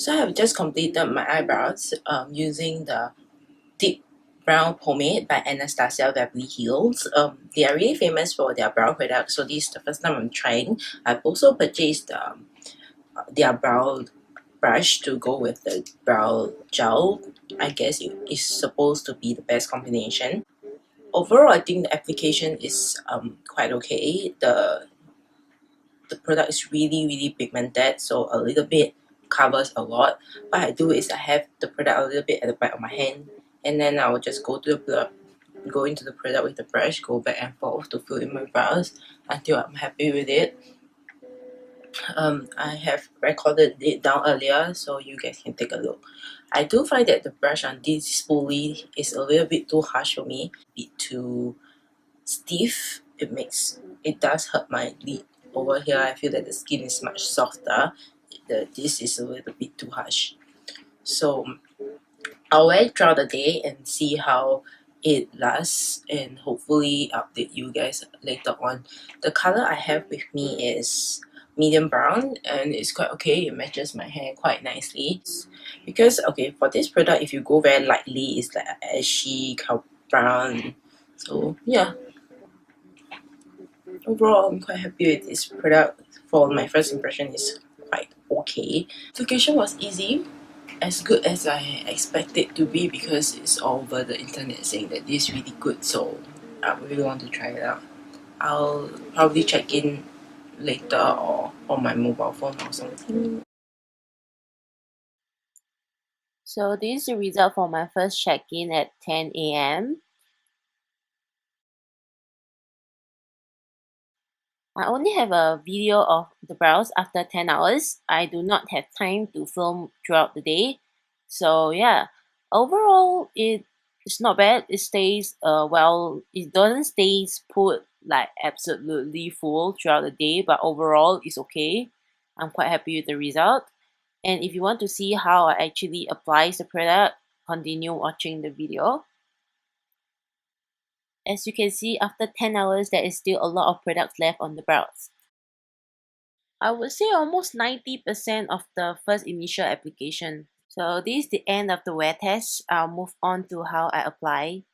So I have just completed my eyebrows using the Dipbrow Pomade by Anastasia Beverly Hills. They are really famous for their brow products, so this is the first time I'm trying. I've also purchased their brow brush to go with the brow gel. I guess it is supposed to be the best combination. Overall, I think the application is quite okay. The product is really pigmented, so a little bit covers a lot. What I do is I have the product a little bit at the back of my hand, and then I will just go into the product with the brush, go back and forth to fill in my brows until I'm happy with it. I have recorded it down earlier so you guys can take a look. I do find that the brush on this spoolie is a little bit too harsh for me, a bit too stiff. It does hurt my lid. Over here I feel that the skin is much softer. This is a little bit too harsh. So I'll wear it throughout the day and see how it lasts, and hopefully update you guys later on. The color I have with me is medium brown, and it's quite okay. It matches my hair quite nicely. Because okay, for this product, if you go very lightly, it's like ashy brown. So yeah, overall I'm quite happy with this product. For my first impression, is quite okay. Application was easy, as good as I expect it to be, because it's all over the internet saying that this is really good, so I really want to try it out. I'll probably check in later or on my mobile phone or something. So this is the result for my first check-in at 10 a.m. I only have a video of the brows after 10 hours. I do not have time to film throughout the day. So yeah, overall it's not bad. It stays well, it doesn't stay put like absolutely full throughout the day, but overall it's okay. I'm quite happy with the result. And if you want to see how I actually apply the product, continue watching the video. As you can see, after 10 hours, there is still a lot of products left on the brows. I would say almost 90% of the first initial application. So this is the end of the wear test. I'll move on to how I apply.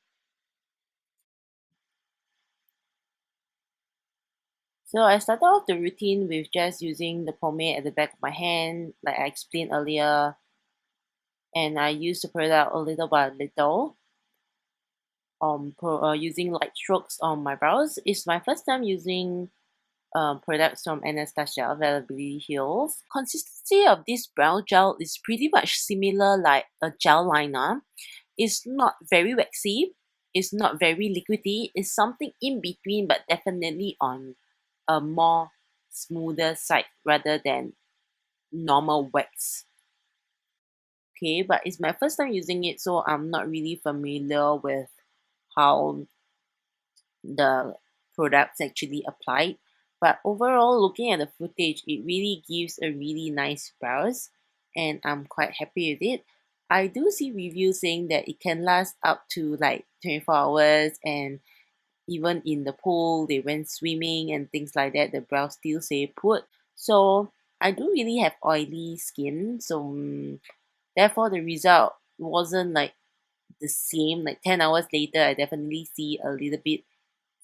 So I started off the routine with just using the pomade at the back of my hand, like I explained earlier. And I use the product a little by little. Using light strokes on my brows. It's my first time using products from Anastasia Beverly Hills. Consistency of this brow gel is pretty much similar like a gel liner. It's not very waxy, it's not very liquidy, it's something in between, but definitely on a more smoother side rather than normal wax. Okay, but it's my first time using it, so I'm not really familiar with how the products actually applied. But overall, looking at the footage, it really gives a really nice brows, and I'm quite happy with it. I do see reviews saying that it can last up to like 24 hours, and even in the pool, they went swimming and things like that, the brows still stay put. So I do really have oily skin, so therefore the result wasn't like the same. Like 10 hours later, I definitely see a little bit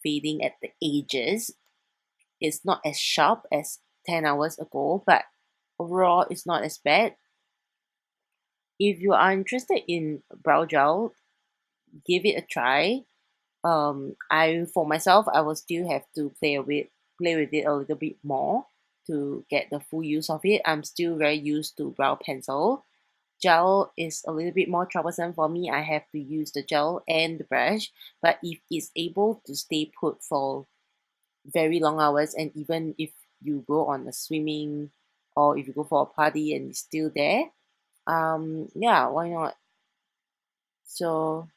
fading at the edges. It's not as sharp as 10 hours ago, but overall it's not as bad. If you are interested in brow gel, give it a try. I for myself, I will still have to play with it a little bit more to get the full use of it. I'm still very used to brow pencil. Gel is a little bit more troublesome for me. I have to use the gel and the brush, but if it's able to stay put for very long hours, and even if you go on a swimming or if you go for a party and it's still there, yeah, why not? So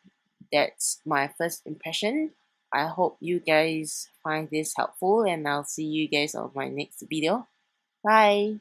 that's my first impression. I hope you guys find this helpful, and I'll see you guys on my next video. Bye.